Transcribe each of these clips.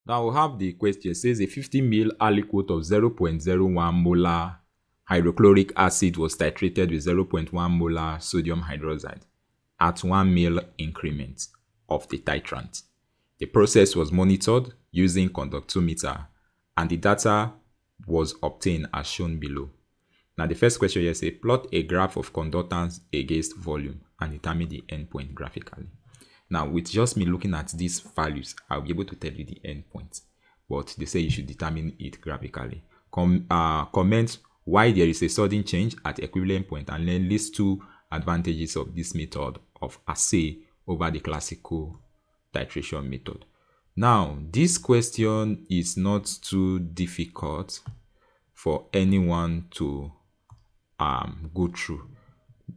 Now we have the question. It says a 50 ml aliquot of 0.01 molar hydrochloric acid was titrated with 0.1 molar sodium hydroxide at 1 ml increment of the titrant. The process was monitored using conductometer and the data was obtained as shown below. Now the first question here says plot a graph of conductance against volume and determine the endpoint graphically. Now with just me looking at these values, I'll be able to tell you the endpoint, but they say you should determine it graphically. Comment why there is a sudden change at equivalent point and then list 2 advantages of this method of assay over the classical titration method. Now this question is not too difficult for anyone to go through.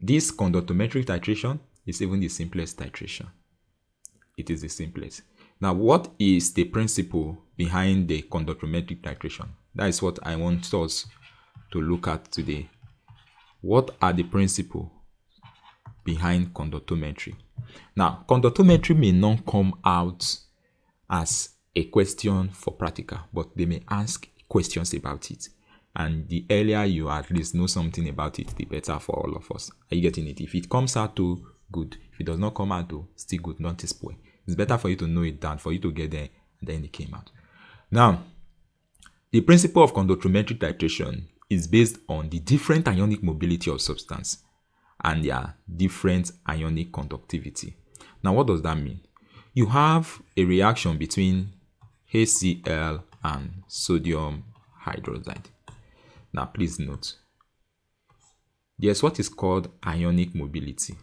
This conductometric titration is even the simplest titration. It is the simplest. Now, what is the principle behind the conductometric titration? That is what I want us to look at today. What are the principles behind conductometry? Now, conductometry may not come out as a question for practical, but they may ask questions about it. And the earlier you at least know something about it, the better for all of us. Are you getting it? If it comes out to good, if it does not come out to still good, not to spoil. It's better for you to know it than for you to get there and then it came out. Now, the principle of conductometric titration is based on the different ionic mobility of substance and their different ionic conductivity. Now, what does that mean? You have a reaction between HCl and sodium hydroxide. Now, please note, there's what is called ionic mobility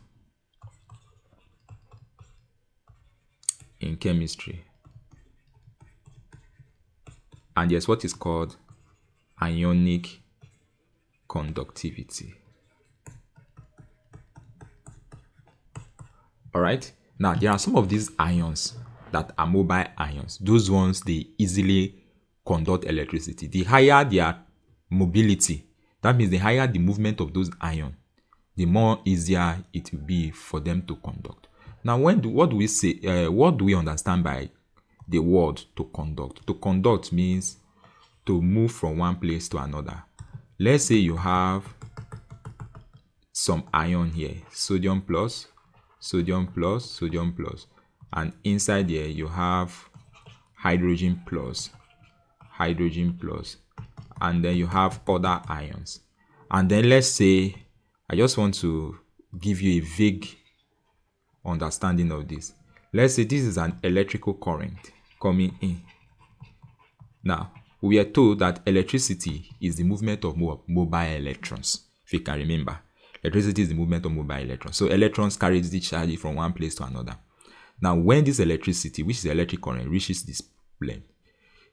in chemistry, and there's what is called ionic conductivity. All right. Now, there are some of these ions that are mobile ions. Those ones, they easily conduct electricity. The higher their mobility, that means the higher the movement of those ions, the more easier it will be for them to conduct. Now, what do we say? What do we understand by the word to conduct? To conduct means to move from one place to another. Let's say you have some ion here, sodium plus, sodium plus, sodium plus, and inside there you have hydrogen plus, hydrogen plus, and then you have other ions. And then let's say I just want to give you a vague understanding of this. Let's say this is an electrical current coming in. Now, we are told that electricity is the movement of mobile electrons. If you can remember, electricity is the movement of mobile electrons. So electrons carry the charge from one place to another. Now, when this electricity, which is the electric current, reaches this plane,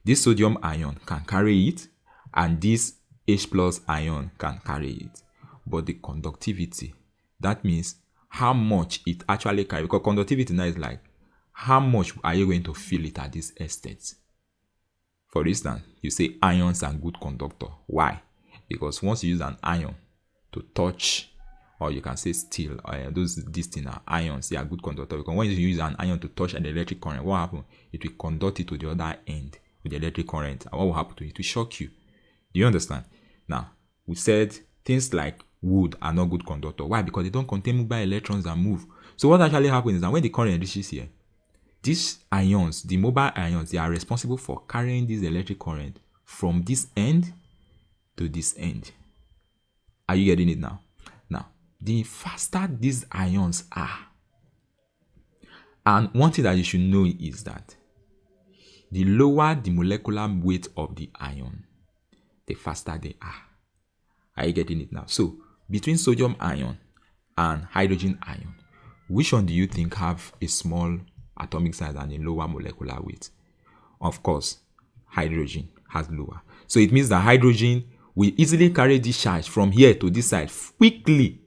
this sodium ion can carry it, and this H plus ion can carry it. But the conductivity, that means how much it actually carries, because conductivity now is like, how much are you going to feel it at this extent? For instance, you say ions are good conductor. Why? Because once you use an ion to touch, or you can say steel, these things are ions, they are good conductor. Because when you use an ion to touch an electric current, what happens? It will conduct it to the other end with the electric current. And what will happen to it? It will shock you. Do you understand? Now, we said things like wood are not good conductor. Why? Because they don't contain mobile electrons that move. So what actually happens is that when the current reaches here, these ions, the mobile ions, they are responsible for carrying this electric current from this end to this end. Are you getting it now? Now, the faster these ions are, and one thing that you should know is that the lower the molecular weight of the ion, the faster they are. Are you getting it now? So, between sodium ion and hydrogen ion, which one do you think have a small atomic size and a lower molecular weight? Of course, hydrogen has lower. So it means that hydrogen will easily carry this charge from here to this side quickly,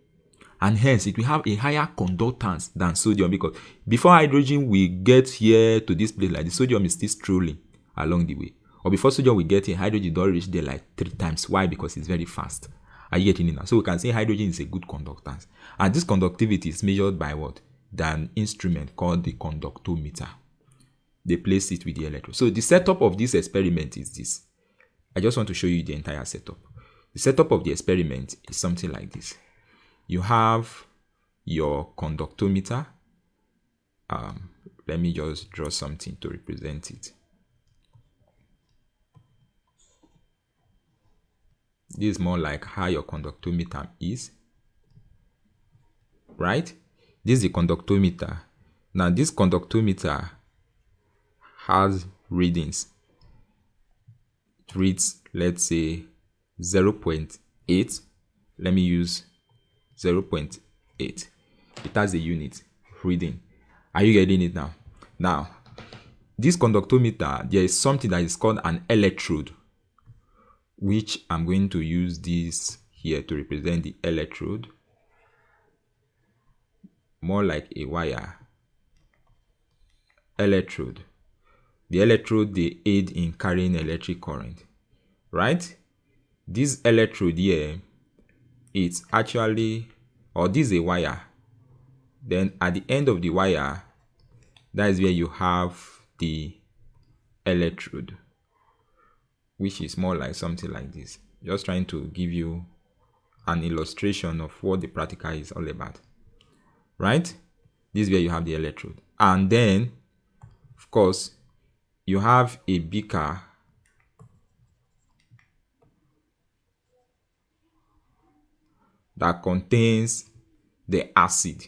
and hence it will have a higher conductance than sodium, because before hydrogen will get here to this place, like the sodium is still strolling along the way. Or before sodium will get here, hydrogen don't reach there like 3 times. Why? Because it's very fast. Are you getting it now? So we can say hydrogen is a good conductance. And this conductivity is measured by what? An instrument called the conductometer. they place it with the electrode. So the setup of this experiment is this. I just want to show you the entire setup. The setup of the experiment is something like this. You have your conductometer. Let me just draw something to represent it. This is more like how your conductometer is, right? This is the conductometer. Now this conductometer has readings. It reads, let's say 0.8. Let me use 0.8. It has a unit reading. Are you getting it now? Now, this conductometer, there is something that is called an electrode, which I'm going to use this here to represent the electrode, more like a wire. Electrode. The electrode, they aid in carrying electric current, right? This electrode here, it's actually, or this is a wire. Then at the end of the wire, that is where you have the electrode, which is more like something like this. Just trying to give you an illustration of what the practical is all about, right? This is where you have the electrode. And then, of course, you have a beaker that contains the acid.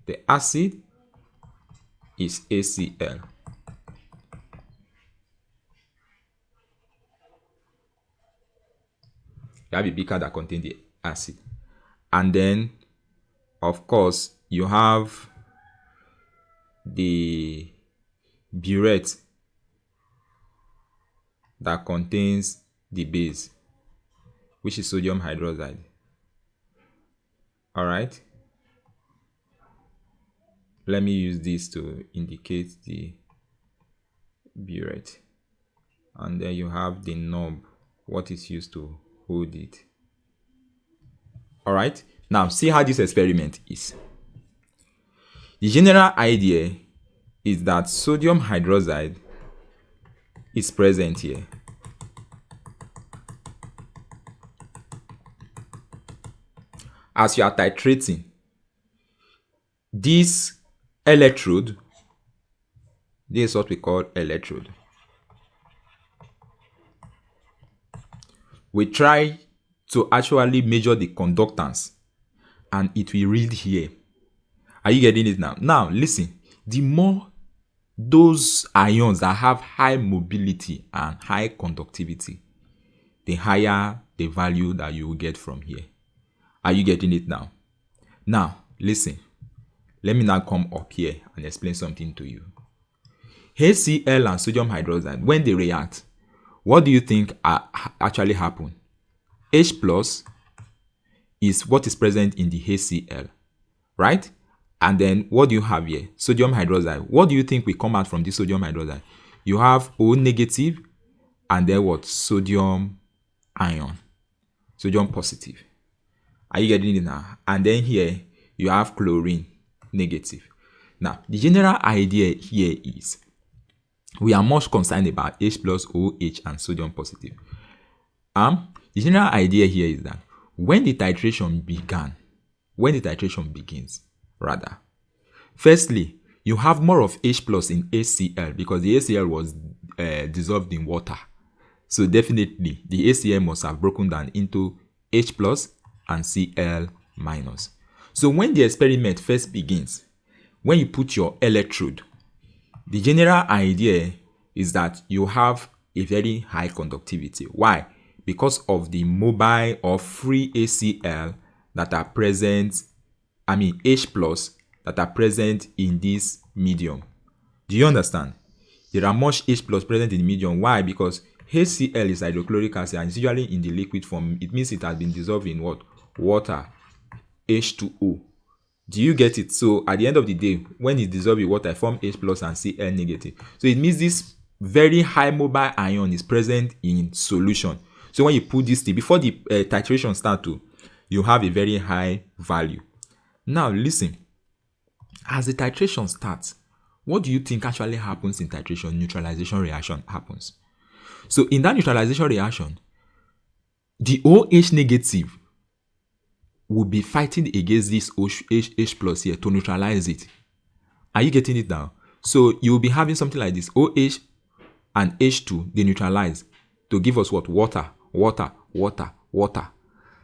The acid is ACl. You have a beaker that contains the acid. And then, of course, you have the burette that contains the base, which is sodium hydroxide. All right. Let me use this to indicate the burette. And then you have the knob, what is used to hold it. All right. Now, see how this experiment is. The general idea is that sodium hydroxide is present here. As you are titrating, this electrode, this is what we call electrode. We try to actually measure the conductance, and it will read here. Are you getting it now? Now, listen. The more those ions that have high mobility and high conductivity, the higher the value that you will get from here. Are you getting it now? Now, listen. Let me now come up here and explain something to you. HCl and sodium hydroxide, when they react, what do you think actually happen? H plus is what is present in the HCl, right? And then what do you have here? Sodium hydroxide. What do you think will come out from this sodium hydroxide? You have O negative and then what? Sodium ion. Sodium positive. Are you getting it now? And then here you have chlorine negative. Now, the general idea here is we are much concerned about H plus OH and sodium positive. The general idea here is that when the titration begins, firstly, you have more of H plus in HCl because the HCl was dissolved in water. So definitely the HCl must have broken down into H plus and Cl minus. So when the experiment first begins, when you put your electrode, the general idea is that you have a very high conductivity. Why? Because of the mobile or free HCl that are present, H plus that are present in this medium. Do you understand? There are much H plus present in the medium. Why? Because HCl is hydrochloric acid and it's usually in the liquid form. It means it has been dissolved in what? Water. H2O. Do you get it? So at the end of the day, when it's dissolved in water, it forms H plus and Cl negative. So it means this very high mobile ion is present in solution. So when you put this thing, before the titration starts, you have a very high value. Now listen, as the titration starts, what do you think actually happens in titration? Neutralization reaction happens. So in that neutralization reaction, the OH negative will be fighting against this H plus here to neutralize it. Are you getting it now? So you'll be having something like this. OH and H2, they neutralize to give us what? Water, water, water, water.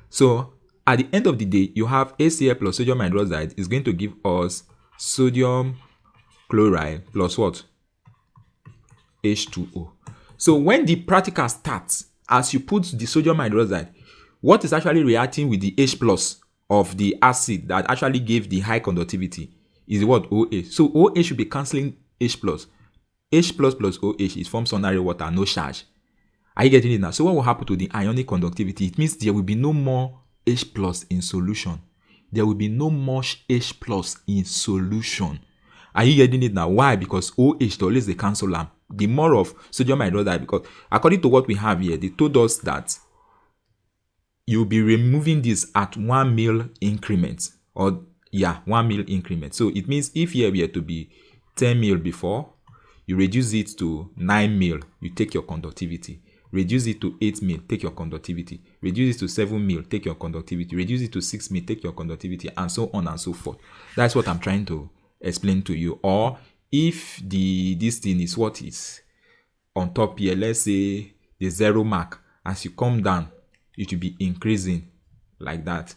So at the end of the day, you have HCl plus sodium hydroxide is going to give us sodium chloride plus what? H2O. So when the practical starts, as you put the sodium hydroxide, what is actually reacting with the H plus of the acid that actually gave the high conductivity is what? OH. So OH should be cancelling H plus. H plus plus OH is forms ordinary water, no charge. Are you getting it now? So what will happen to the ionic conductivity? It means there will be no more H plus in solution. There will be no more H plus in solution. Are you getting it now? Why? Because OH always the cancel lamp. The more of sodium hydroxide, because according to what we have here, they told us that you'll be removing this at 1 mil increments, or 1 mil increment. So it means if here we are to be 10 mil before, you reduce it to 9 mil, you take your conductivity. Reduce it to 8 mil, take your conductivity. Reduce it to 7 mil, take your conductivity. Reduce it to 6 mil, take your conductivity, and so on and so forth. That's what I'm trying to explain to you. Or if this thing is what is on top here, let's say the 0 mark, as you come down, it will be increasing like that.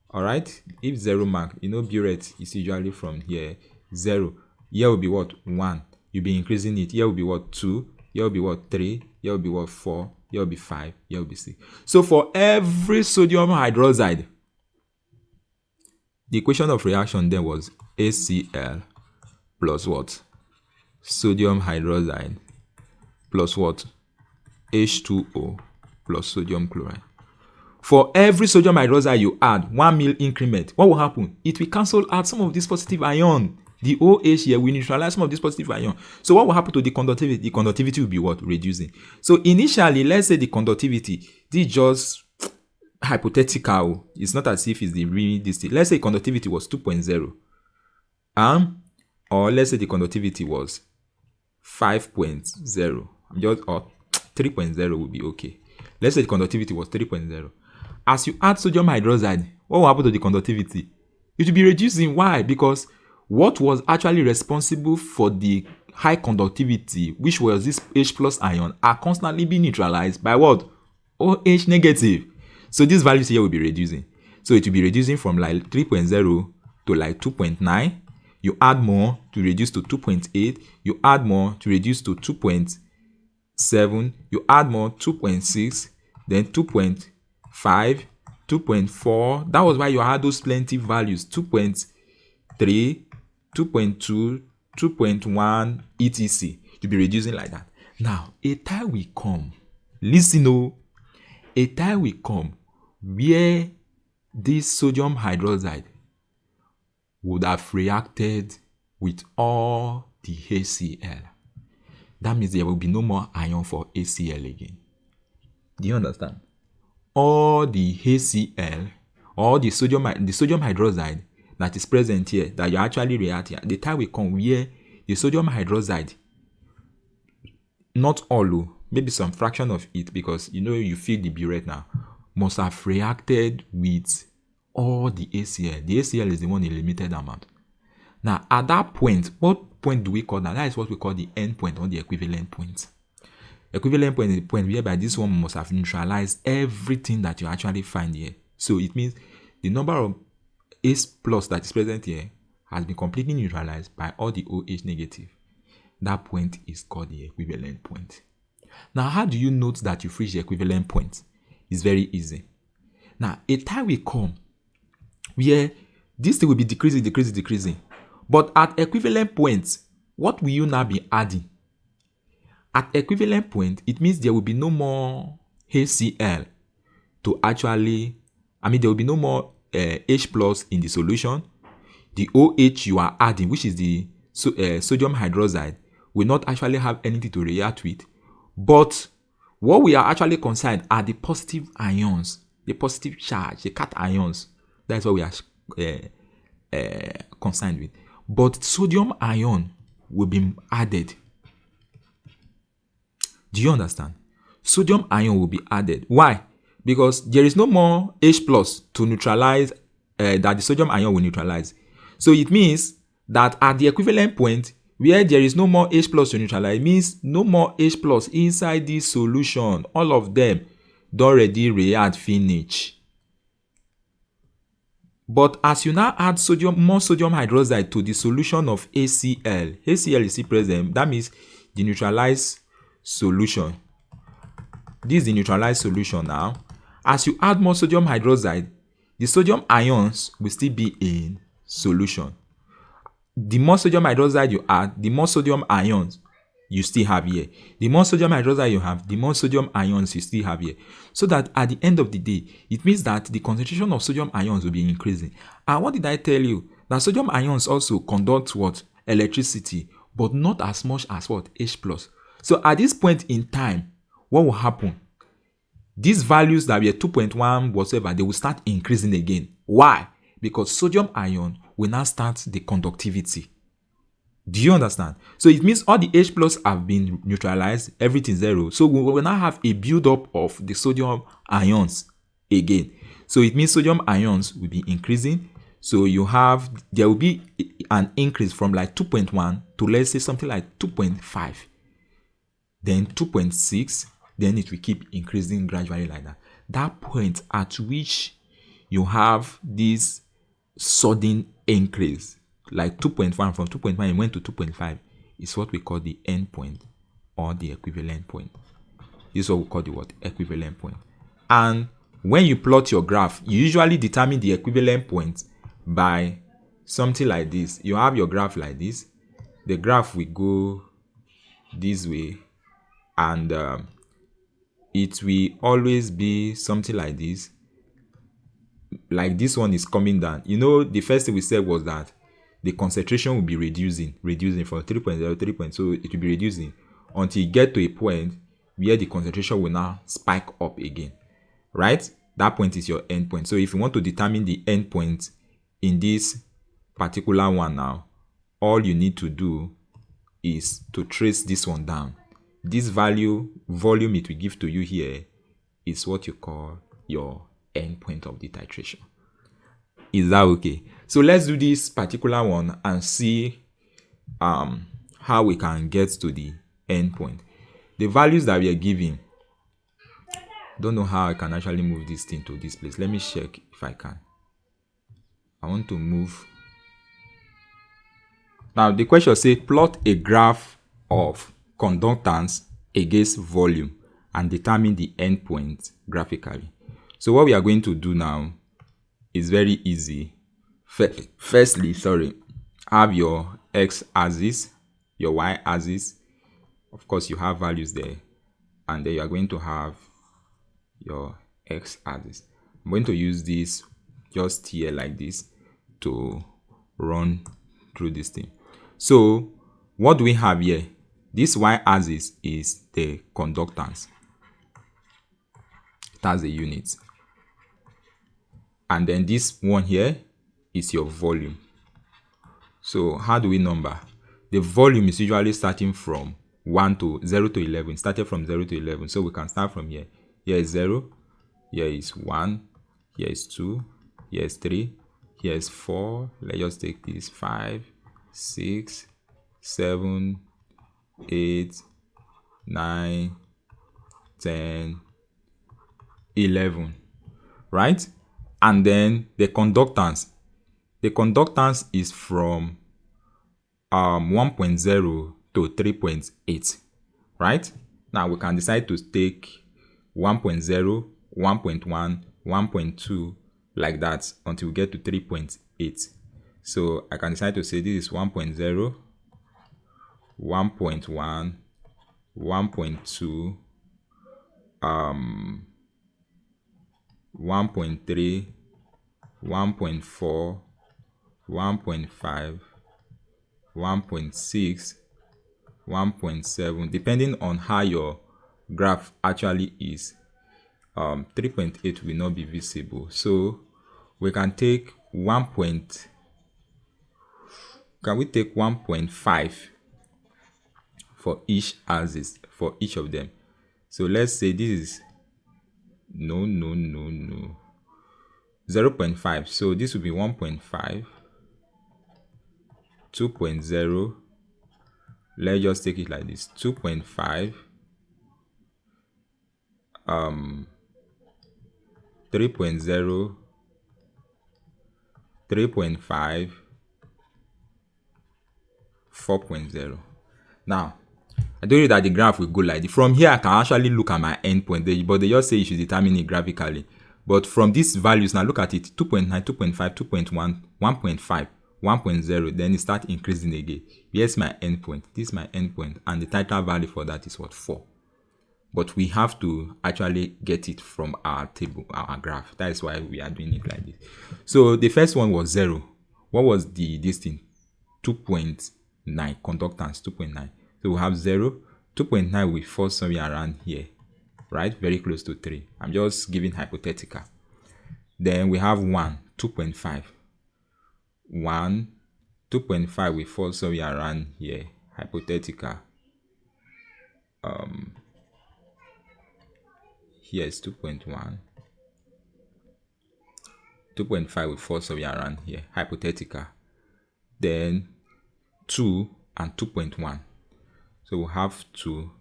All right, if 0 mark, burette is usually from here 0. Here will be what? 1. You'll be increasing it. Here will be what? 2. Here will be what? 3. Here will be what? 4. Here will be 5. Here will be 6. So for every sodium hydroxide, the equation of reaction then was HCl plus what? Sodium hydroxide plus what? H2O plus sodium chloride. For every sodium hydroxide you add 1 mil increment, what will happen? It will cancel out some of this positive ion. The OH here will neutralize some of this positive ion. So what will happen to the conductivity? The conductivity will be what? Reducing. So initially, let's say the conductivity, this is just hypothetical. It's not as if it's the real this thing. Let's say conductivity was 2.0. Or let's say the conductivity was 5.0. Or 3.0 would be okay. Let's say the conductivity was 3.0. As you add sodium hydroxide, what will happen to the conductivity? It will be reducing. Why? Because what was actually responsible for the high conductivity, which was this H plus ion, are constantly being neutralized by what? OH negative. So these values here will be reducing. So it will be reducing from like 3.0 to like 2.9. You add more to reduce to 2.8. You add more to reduce to 2.7. You add more 2.6. Then 2.5. 2.4. That was why you had those plenty values. 2.3. 2.2, 2.1, etc. To be reducing like that. Now, a time will come. Listen, a time will come where this sodium hydroxide would have reacted with all the HCl. That means there will be no more ion for HCl again. Do you understand? All the HCl, all the sodium hydroxide that is present here, that you actually react here, the time will come where the sodium hydroxide, not all, maybe some fraction of it, because you feel the burette now, must have reacted with all the HCl. The HCl is the one in limited amount. Now, at that point, what point do we call that? That is what we call the end point, or the equivalent point. Equivalent point is the point whereby this one must have neutralized everything that you actually find here. So it means the number of H plus that is present here has been completely neutralized by all the OH negative. That point is called the equivalent point. Now, how do you note that you've reached the equivalent point? It's very easy. Now, a time will come where this thing will be decreasing. But at equivalent points, what will you now be adding? At equivalent point, it means there will be no more HCl to actually, there will be no more H plus in the solution. The OH you are adding, which is the sodium hydroxide, will not actually have anything to react with. But what we are actually concerned are the positive ions, the positive charge, the cations. That's what we are concerned with. But sodium ion will be added. Do you understand? Sodium ion will be added. Why? Because there is no more H plus to neutralize that the sodium ion will neutralize. So it means that at the equivalent point where there is no more H plus to neutralize, it means no more H plus inside this solution. All of them don already react finish. But as you now add more sodium hydroxide to the solution of HCl, HCl is still present. That means the neutralized solution. This is the neutralized solution now. As you add more sodium hydroxide, the sodium ions will still be in solution. The more sodium hydroxide you add, the more sodium ions you still have here. The more sodium hydroxide you have, the more sodium ions you still have here. So that at the end of the day, it means that the concentration of sodium ions will be increasing. And what did I tell you? That sodium ions also conduct what? Electricity, but not as much as what? H plus. So at this point in time, what will happen? These values that were 2.1 whatever, they will start increasing again. Why? Because sodium ion will now start the conductivity. Do you understand? So it means all the H plus have been neutralized, everything zero. So we will now have a build-up of the sodium ions again. So it means sodium ions will be increasing. So there will be an increase from like 2.1 to, let's say, something like 2.5. Then 2.6. Then it will keep increasing gradually like that. That point at which you have this sudden increase, like 2.1, from 2.1 it went to 2.5, is what we call the end point or the equivalent point. This is what we call the what? Equivalent point. And when you plot your graph, you usually determine the equivalent point by something like this. You have your graph like this. The graph will go this way, and it will always be something like this. Like this one is coming down. You know, the first thing we said was that the concentration will be reducing from 3.0 to 3. So it will be reducing until you get to a point where the concentration will now spike up again, right? That point is your end point. So if you want to determine the end point in this particular one now, all you need to do is to trace this one down. This volume it will give to you here is what you call your end point of the titration. Is that okay? So let's do this particular one and see how we can get to the end point. The values that we are giving, don't know how I can actually move this thing to this place. Let me check if I can. I want to move. Now the question says plot a graph of conductance against volume and determine the endpoint graphically. So what we are going to do now is very easy. Firstly, have your x-axis, your y-axis. Of course, you have values there. And then you are going to have your x-axis. I'm going to use this just here like this to run through this thing. So what do we have here? This y-axis is the conductance. That's the unit. And then this one here is your volume. So how do we number? The volume is usually starting from 0 to 11. Started from 0 to 11. So we can start from here. Here is 0. Here is 1. Here is 2. Here is 3. Here is 4. Let's just take this. 5, 6, 7, 8, 9, 10, 11. Right? And then the conductance. The conductance is from 1.0 to 3.8. Right? Now we can decide to take 1.0, 1.1, 1.2 like that until we get to 3.8. So I can decide to say this is 1.0, 1.1, 1.2, 1.3, 1.4, 1.5, 1.6, 1.7, depending on how your graph actually is. 3.8 will not be visible, so we can take 1.5 for each axis, for each of them. So let's say this is no 0.5. So this will be 1.5, 2.0. Let's just take it like this: 2.5, 3.0, 3.5, 4.0. Now, I told you that the graph will go like this. From here, I can actually look at my endpoint, but they just say you should determine it graphically. But from these values, now look at it: 2.9, 2.5, 2.1, 1.5, 1.0. Then it starts increasing again. Here's my endpoint. This is my endpoint, and the title value for that is what? 4. But we have to actually get it from our table, our graph. That is why we are doing it like this. So the first one was 0. What was this thing? 2.9 conductance, 2.9. So we have 0, 2.9 will fall somewhere around here, right? Very close to 3. I'm just giving hypothetical. Then we have 1, 2.5. 1, 2.5 will fall somewhere around here, hypothetical. Here is 2.1. 2.5 will fall somewhere around here, hypothetical. Then 2 and 2.1. So we'll have 2.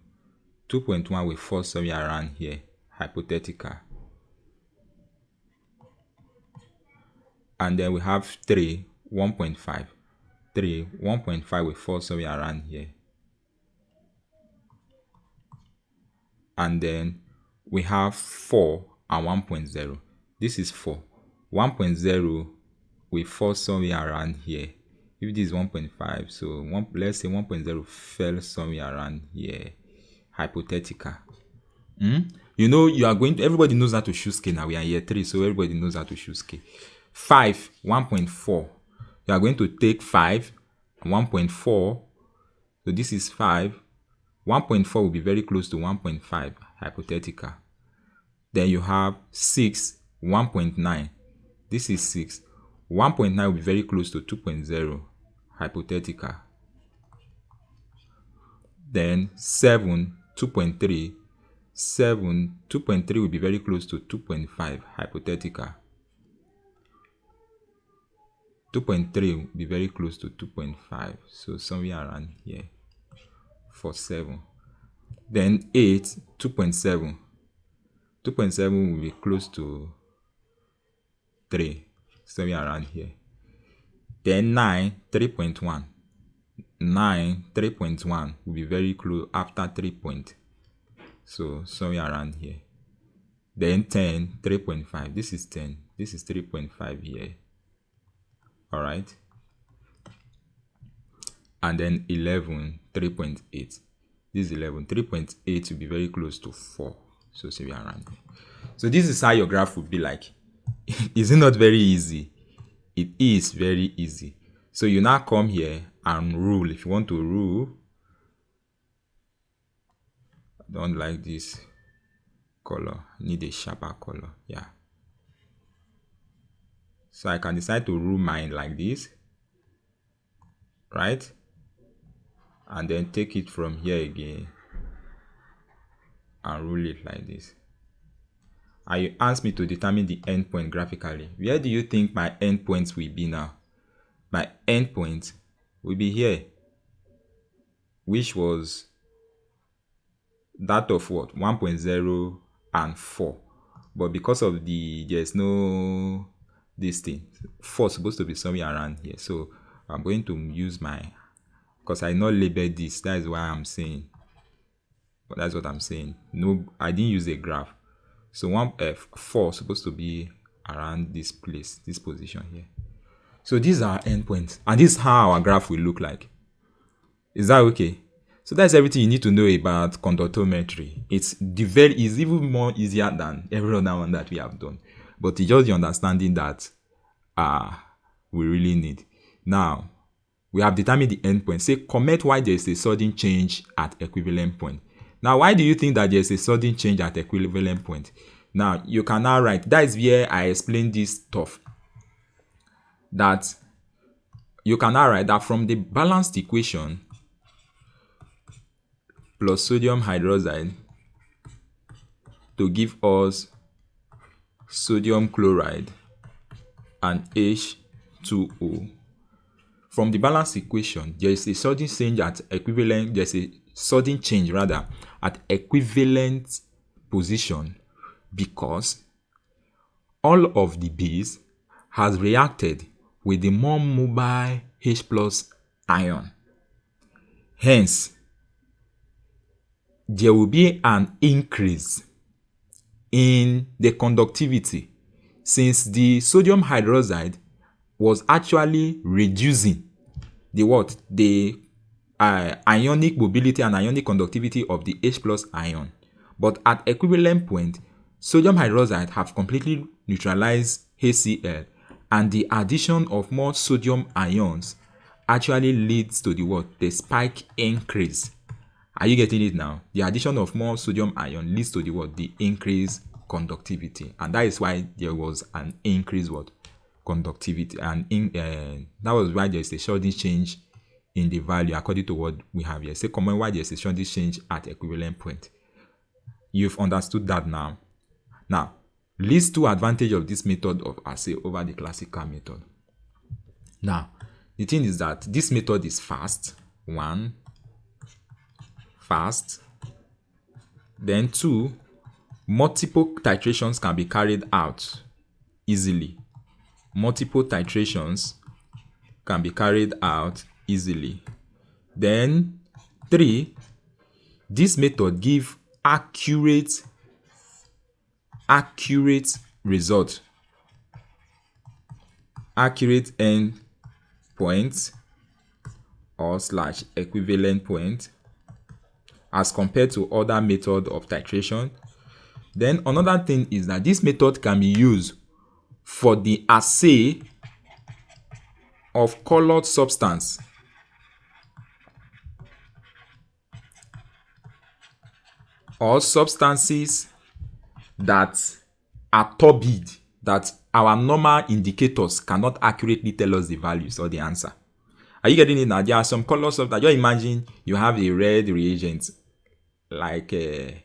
2.1 will fall somewhere around here, hypothetical. And then we have 3, 1.5. 3, 1.5 will fall somewhere around here. And then we have 4 and 1.0. This is 4. 1.0 will fall somewhere around here. If this is 1.5, so let's say 1.0 fell somewhere around here, hypothetical. You know, you are going to, everybody knows how to choose scale now. We are year 3, so everybody knows how to choose scale. 5, 1.4. You are going to take 5 and 1.4. So this is 5. 1.4 will be very close to 1.5, hypothetical. Then you have 6, 1.9. This is 6. 1.9 will be very close to 2.0, hypothetical. Then 7, 2.3. 7, 2.3 will be very close to 2.5, hypothetical. 2.3 will be very close to 2.5, so somewhere around here for 7. Then 8, 2.7. 2.7 will be close to 3, somewhere around here. Then 9, 3.1. 9, 3.1 will be very close after 3 point. So somewhere around here. Then 10, 3.5. This is 10. This is 3.5 here. Alright. And then 11, 3.8. This is 11. 3.8 will be very close to 4. So somewhere around here. So this is how your graph would be like. Is it not very easy? It is very easy. So you now come here and rule. If you want to rule, I don't like this color. I need a sharper color. Yeah. So I can decide to rule mine like this, right? And then take it from here again and rule it like this. And you ask me to determine the endpoint graphically. Where do you think my endpoints will be now? My endpoint will be here, which was that of what? 1.0 and 4. But because of there's no this thing, 4 is supposed to be somewhere around here. So I'm going to use because I not labeled this. That is why I'm saying. But that's what I'm saying. No, I didn't use a graph. So 4 is supposed to be around this place, this position here. So these are endpoints, and this is how our graph will look like. Is that okay? So that's everything you need to know about conductometry. It's even more easier than every other one that we have done. But it's just the understanding that we really need. Now, we have determined the endpoint. Say, comment why there is a sudden change at equivalent point. Now, why do you think that there is a sudden change at equivalent point? Now, you can now write. That is where I explain this stuff. That you can now write that from the balanced equation, plus sodium hydroxide to give us sodium chloride and H2O. From the balance equation, there is a sudden change at equivalent, there's a sudden change rather at equivalent position because all of the base has reacted with the more mobile H plus ion. Hence, there will be an increase in the conductivity since the sodium hydroxide was actually reducing the ionic mobility and ionic conductivity of the H plus ion. But at equivalent point, sodium hydroxide have completely neutralized HCl, and the addition of more sodium ions actually leads to the spike increase. Are you getting it now? The addition of more sodium ion leads to the increased conductivity, and that is why there was an increased conductivity, and that was why there is a sudden change in the value according to what we have here. Say comment why there is a sudden change at equivalent point. You've understood that now. Now, list two advantages of this method of assay over the classical method. Now, the thing is that this method is fast. One, fast. Then two, multiple titrations can be carried out easily. Multiple titrations can be carried out easily. Then three, this method gives accurate result, accurate end point or / equivalent point as compared to other method of titration. Then another thing is that this method can be used for the assay of colored substance or substances that are turbid, that our normal indicators cannot accurately tell us the values or the answer. Are you getting it now? There are some colors of that. Just imagine you have a red reagent like this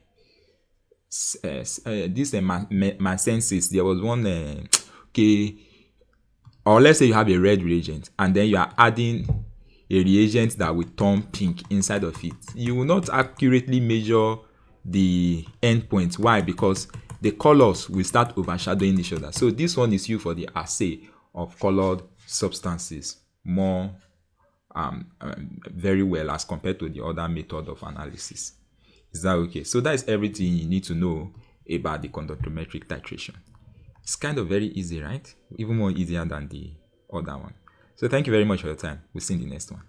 Mansensis. There was one or let's say you have a red reagent and then you are adding a reagent that will turn pink inside of it. You will not accurately measure the endpoint. Why? Because the colors will start overshadowing each other. So this one is used for the assay of colored substances more very well as compared to the other method of analysis. Is that okay? So that is everything you need to know about the conductometric titration. It's kind of very easy, right? Even more easier than the other one. So thank you very much for your time. We'll see you in the next one.